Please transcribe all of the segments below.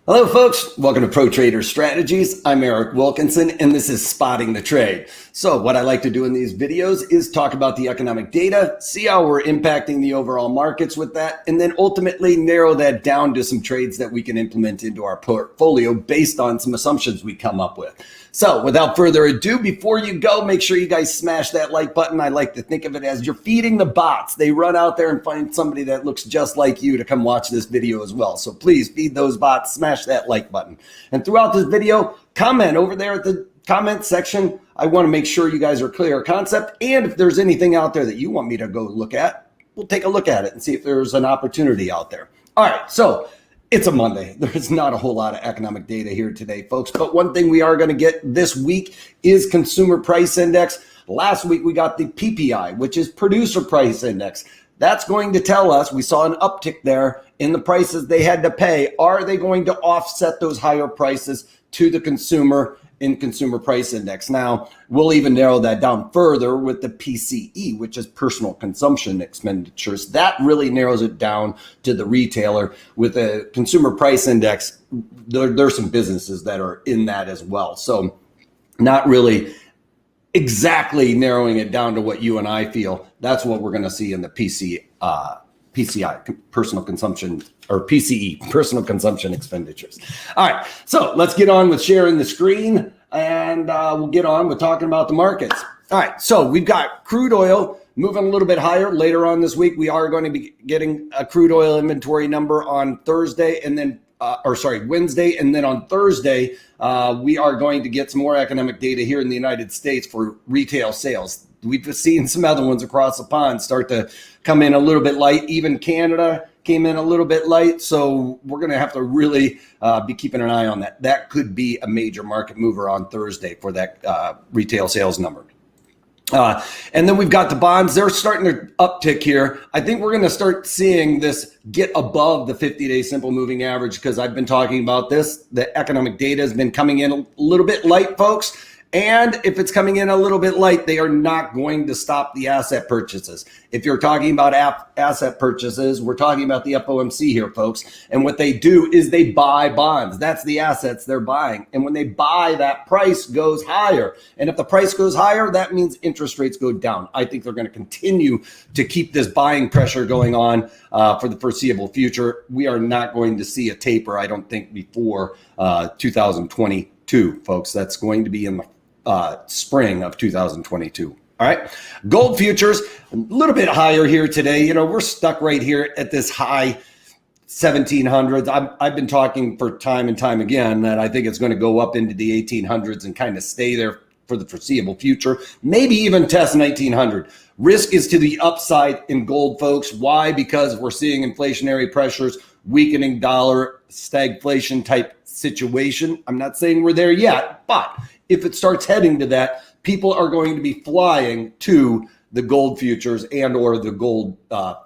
Hello folks, welcome to Pro Trader Strategies. I'm Eric Wilkinson and this is Spotting the Trade. So what I like to do in these videos is talk about the economic data, see how we're impacting the overall markets with that, and then ultimately narrow that down to some trades that we can implement into our portfolio based on some assumptions we come up with. So without further ado, before you go, make sure you guys smash that like button. I like to think of it as you're feeding the bots. They run out there and find somebody that looks just like you to come watch this video as well. So please feed those bots, smash that like button. And throughout this video, comment over there at the comment section. I want to make sure you guys are clear of concept. And if there's anything out there that you want me to go look at, we'll take a look at it and see if there's an opportunity out there. All right, so it's a Monday. There's not a whole lot of economic data here today, folks. But one thing we are going to get this week is Consumer Price Index. Last week, we got the PPI, which is Producer Price Index. That's going to tell us, we saw an uptick there in the prices they had to pay. Are they going to offset those higher prices to the consumer in Consumer Price Index? Now, we'll even narrow that down further with the PCE, which is Personal Consumption Expenditures. That really narrows it down to the retailer. With the Consumer Price Index, there's some businesses that are in that as well. So not really exactly narrowing it down to what you and I feel. That's what we're going to see in the PCI, Personal Consumption, or PCE, Personal Consumption Expenditures. All right, so let's get on with sharing the screen, and we'll get on with talking about the markets. All right, so we've got crude oil moving a little bit higher. Later on this week, we are going to be getting a crude oil inventory number on Thursday, and then Wednesday, and then on Thursday, we are going to get some more economic data here in the United States for retail sales. We've seen some other ones across the pond start to come in a little bit light. Even Canada came in a little bit light, so we're going to have to really be keeping an eye on that. That could be a major market mover on Thursday for that retail sales number. And then we've got the bonds. They're starting to uptick here. I think we're going to start seeing this get above the 50-day simple moving average, because I've been talking about this. The economic data has been coming in a little bit light, folks. And if it's coming in a little bit light, they are not going to stop the asset purchases. If you're talking about asset purchases, we're talking about the FOMC here, folks. And what they do is they buy bonds. That's the assets they're buying. And when they buy, that price goes higher. And if the price goes higher, that means interest rates go down. I think they're going to continue to keep this buying pressure going on for the foreseeable future. We are not going to see a taper, I don't think, before 2022, folks. That's going to be in the spring of 2022. All right. Gold futures, a little bit higher here today. You know, we're stuck right here at this high 1700s. I've been talking for time and time again that I think it's going to go up into the 1800s and kind of stay there for the foreseeable future, maybe even test 1900. Risk is to the upside in gold, folks. Why? Because we're seeing inflationary pressures, weakening dollar, stagflation type situation. I'm not saying we're there yet, but if it starts heading to that, people are going to be flying to the gold futures and or the gold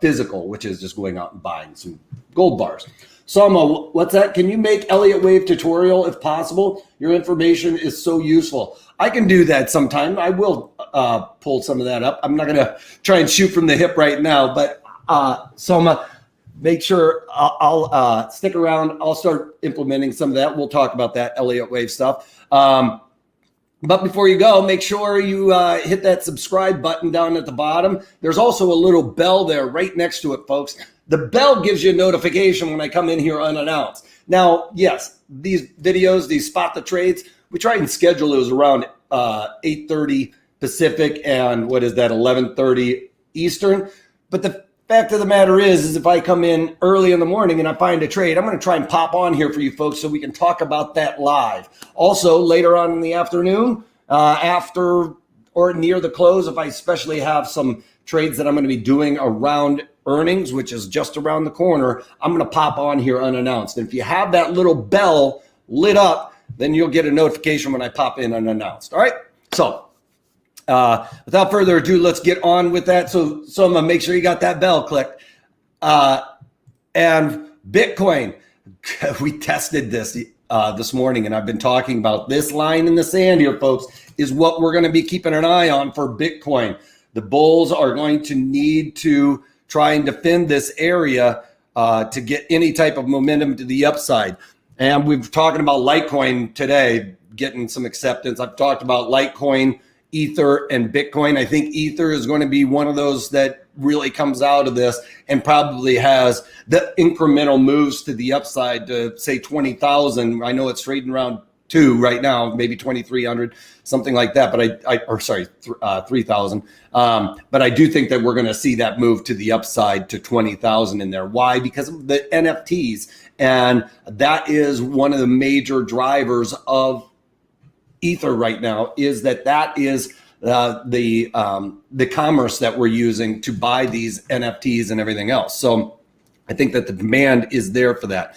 physical, which is just going out and buying some gold bars. Soma, what's that? Can you make Elliott Wave tutorial if possible? Your information is so useful. I can do that sometime. I will pull some of that up. I'm not going to try and shoot from the hip right now, but Soma, make sure I'll stick around. I'll start implementing some of that. We'll talk about that Elliott Wave stuff. But before you go, make sure you hit that subscribe button down at the bottom. There's also a little bell there right next to it, folks. The bell gives you a notification when I come in here unannounced. Now, yes, these videos, these spot the trades, we try and schedule those around 8:30 Pacific and 11:30 Eastern. But the fact of the matter is if I come in early in the morning and I find a trade, I'm going to try and pop on here for you folks so we can talk about that live. Also, later on in the afternoon, after or near the close, if I especially have some trades that I'm going to be doing around earnings, which is just around the corner, I'm going to pop on here unannounced. And if you have that little bell lit up, then you'll get a notification when I pop in unannounced. All right? So without further ado, let's get on with that. So I'm going to make sure you got that bell clicked. And Bitcoin, we tested this this morning, and I've been talking about this line in the sand here, folks, is what we're going to be keeping an eye on for Bitcoin. The bulls are going to need to try and defend this area to get any type of momentum to the upside. And we've talking about Litecoin today, getting some acceptance. I've talked about Litecoin, Ether, and Bitcoin. I think Ether is going to be one of those that really comes out of this and probably has the incremental moves to the upside to say 20,000. I know it's trading around 2 right now, maybe 2,300, something like that. But 3,000. But I do think that we're going to see that move to the upside to 20,000 in there. Why? Because of the NFTs. And that is one of the major drivers of Ether right now, is that is the commerce that we're using to buy these NFTs and everything else. So I think that the demand is there for that.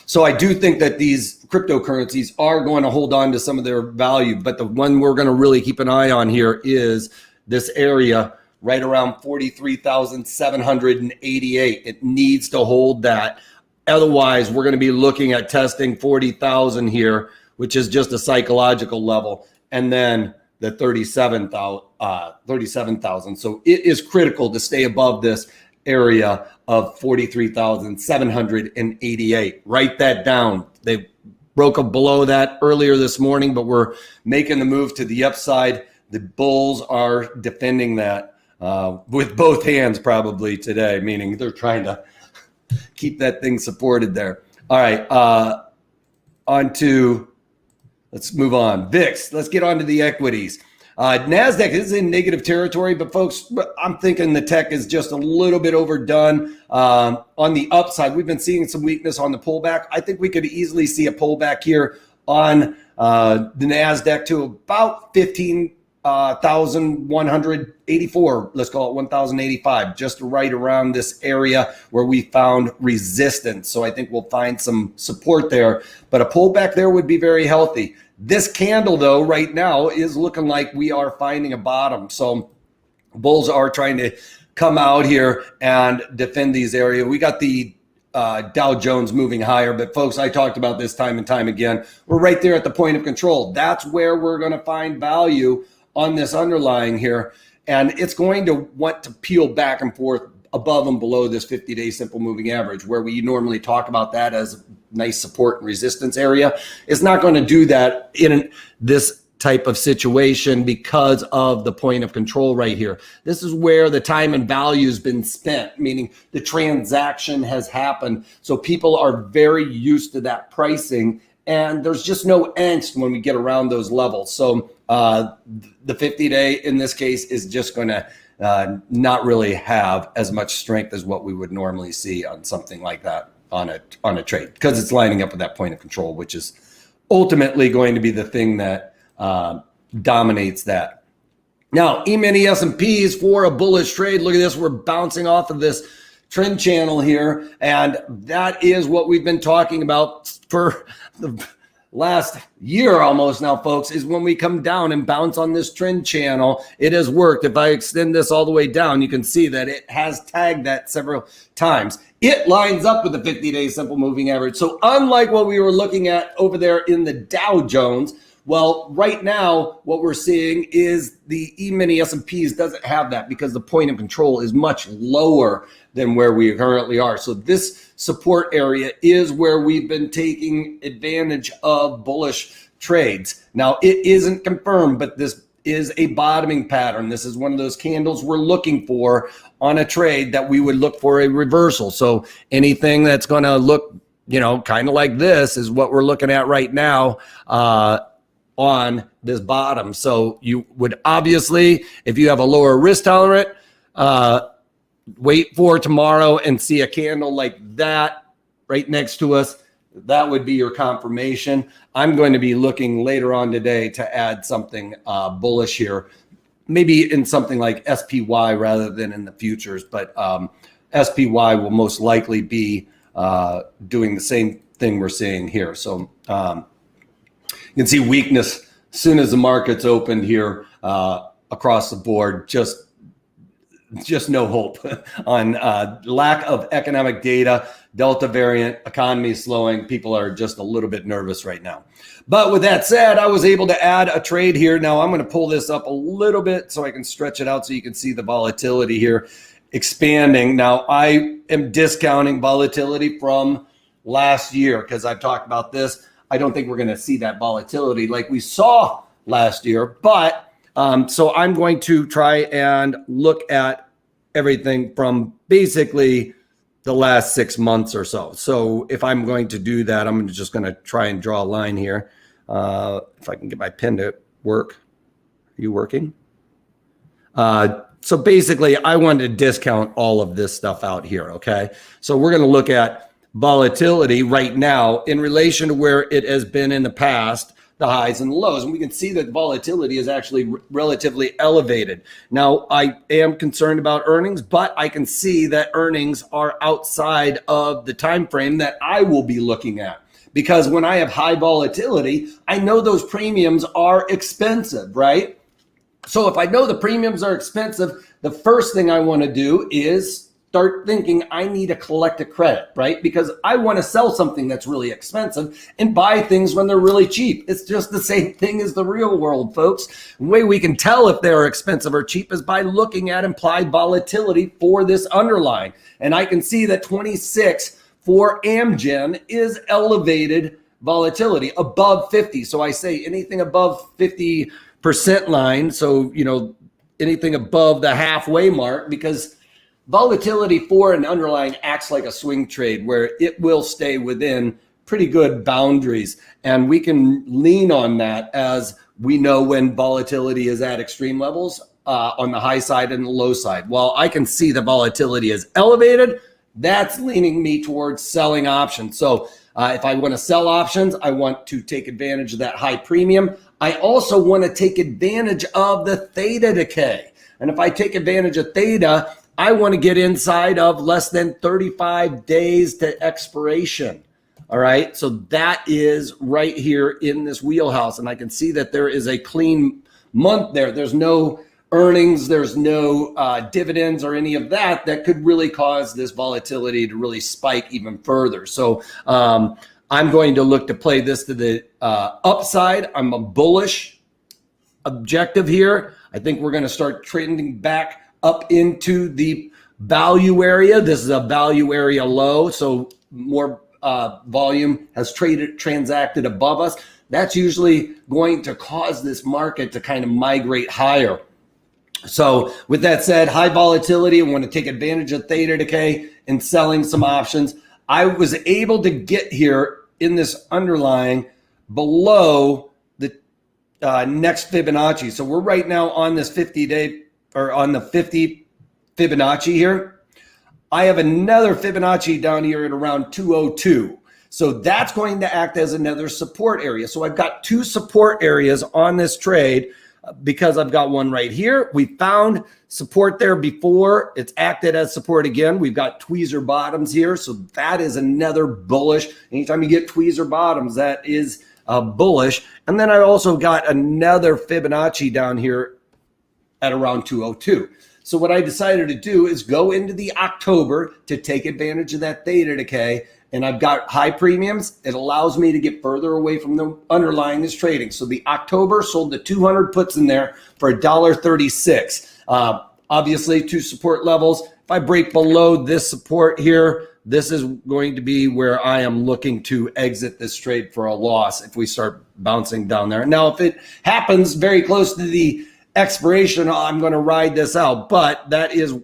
So I do think that these cryptocurrencies are going to hold on to some of their value, but the one we're going to really keep an eye on here is this area right around 43,788. It needs to hold that. Otherwise, we're going to be looking at testing 40,000 here, which is just a psychological level, and then the 37,000. So it is critical to stay above this area of 43,788. Write that down. They broke up below that earlier this morning, but we're making the move to the upside. The bulls are defending that with both hands probably today, meaning they're trying to keep that thing supported there. All right, let's move on. VIX, let's get on to the equities. NASDAQ is in negative territory, but folks, I'm thinking the tech is just a little bit overdone. On the upside, we've been seeing some weakness on the pullback. I think we could easily see a pullback here on the NASDAQ to about 15,184. Let's call it 1,085, just right around this area where we found resistance. So I think we'll find some support there, but a pullback there would be very healthy. This candle, though, right now is looking like we are finding a bottom. So bulls are trying to come out here and defend these areas. We got the Dow Jones moving higher, but folks, I talked about this time and time again. We're right there at the point of control. That's where we're going to find value on this underlying here. And it's going to want to peel back and forth above and below this 50-day simple moving average, where we normally talk about that as a nice support and resistance area. It's not going to do that in this type of situation because of the point of control right here. This is where the time and value has been spent, meaning the transaction has happened. So people are very used to that pricing, and there's just no angst when we get around those levels. So the 50-day in this case is just going to not really have as much strength as what we would normally see on something like that on a trade, because it's lining up with that point of control, which is ultimately going to be the thing that dominates that. Now, E-mini S&Ps for a bullish trade. Look at this. We're bouncing off of this trend channel here, and that is what we've been talking about for the last year almost now, folks, is when we come down and bounce on this trend channel. It has worked. If I extend this all the way down, you can see that it has tagged that several times. It lines up with the 50-day simple moving average. So unlike what we were looking at over there in the Dow Jones, well, right now, what we're seeing is the E-mini S&Ps doesn't have that because the point of control is much lower than where we currently are. So this support area is where we've been taking advantage of bullish trades. Now, it isn't confirmed, but this is a bottoming pattern. This is one of those candles we're looking for on a trade that we would look for a reversal. So anything that's going to look, kind of like this is what we're looking at right now on this bottom. So you would obviously, if you have a lower risk tolerant, wait for tomorrow and see a candle like that right next to us. That would be your confirmation. I'm going to be looking later on today to add something bullish here, maybe in something like SPY rather than in the futures, but SPY will most likely be doing the same thing we're seeing here. So you can see weakness as soon as the market's opened here across the board. Just no hope on lack of economic data, Delta variant, economy is slowing. People are just a little bit nervous right now. But with that said, I was able to add a trade here. Now I'm going to pull this up a little bit so I can stretch it out so you can see the volatility here expanding. Now I am discounting volatility from last year, because I've talked about this. I don't think we're going to see that volatility like we saw last year. But so I'm going to try and look at everything from basically the last 6 months or so. So if I'm going to do that, I'm just going to try and draw a line here. If I can get my pen to work. Are you working? So basically, I wanted to discount all of this stuff out here, okay? So we're going to look at volatility right now in relation to where it has been in the past, the highs and the lows. And we can see that volatility is actually relatively elevated. Now, I am concerned about earnings, but I can see that earnings are outside of the time frame that I will be looking at. Because when I have high volatility, I know those premiums are expensive, right? So if I know the premiums are expensive, the first thing I want to do is start thinking I need to collect a credit, right? Because I want to sell something that's really expensive and buy things when they're really cheap. It's just the same thing as the real world, folks. The way we can tell if they're expensive or cheap is by looking at implied volatility for this underlying. And I can see that 26 for AMGN is elevated volatility above 50. So I say anything above 50% line. So, anything above the halfway mark, because volatility for an underlying acts like a swing trade where it will stay within pretty good boundaries. And we can lean on that as we know when volatility is at extreme levels on the high side and the low side. While I can see the volatility is elevated, that's leaning me towards selling options. So if I want to sell options, I want to take advantage of that high premium. I also want to take advantage of the theta decay. And if I take advantage of theta, I want to get inside of less than 35 days to expiration. All right. So that is right here in this wheelhouse. And I can see that there is a clean month there. There's no earnings, there's no dividends or any of that could really cause this volatility to really spike even further. So I'm going to look to play this to the upside. I'm a bullish objective here. I think we're going to start trending back up into the value area. This is a value area low, so more volume has transacted above us. That's usually going to cause this market to kind of migrate higher. So with that said, high volatility, I want to take advantage of theta decay and selling some options. I was able to get here in this underlying below the next Fibonacci. So we're right now on this 50-day or on the 50 Fibonacci here. I have another Fibonacci down here at around 202. So that's going to act as another support area. So I've got two support areas on this trade because I've got one right here. We found support there before. It's acted as support again. We've got tweezer bottoms here. So that is another bullish. Anytime you get tweezer bottoms, that is bullish. And then I also got another Fibonacci down here at around 202. So what I decided to do is go into the October to take advantage of that theta decay. And I've got high premiums. It allows me to get further away from the underlying this trading. So the October sold the 200 puts in there for $1.36. Obviously, two support levels. If I break below this support here, this is going to be where I am looking to exit this trade for a loss if we start bouncing down there. Now, if it happens very close to the expiration, I'm going to ride this out. But that is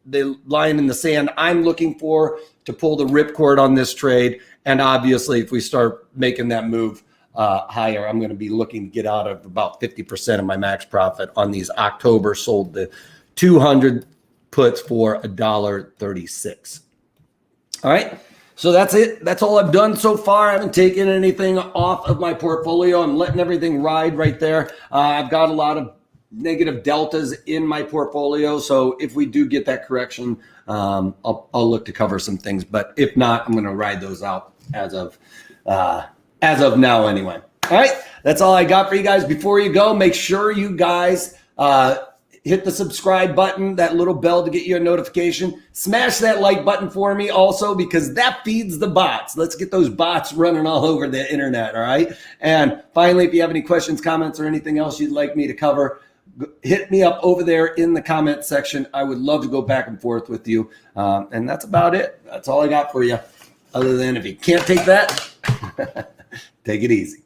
the line in the sand I'm looking for to pull the ripcord on this trade. And obviously, if we start making that move higher, I'm going to be looking to get out of about 50% of my max profit on these October sold the 200 puts for $1.36. All right. So that's it. That's all I've done so far. I haven't taken anything off of my portfolio. I'm letting everything ride right there. I've got a lot of negative deltas in my portfolio. So if we do get that correction, I'll look to cover some things. But if not, I'm going to ride those out as of now anyway. All right. That's all I got for you guys. Before you go, make sure you guys hit the subscribe button, that little bell to get you a notification. Smash that like button for me also, because that feeds the bots. Let's get those bots running all over the internet. All right. And finally, if you have any questions, comments, or anything else you'd like me to cover, hit me up over there in the comment section. I would love to go back and forth with you. And that's about it. That's all I got for you. Other than if you can't take that, take it easy.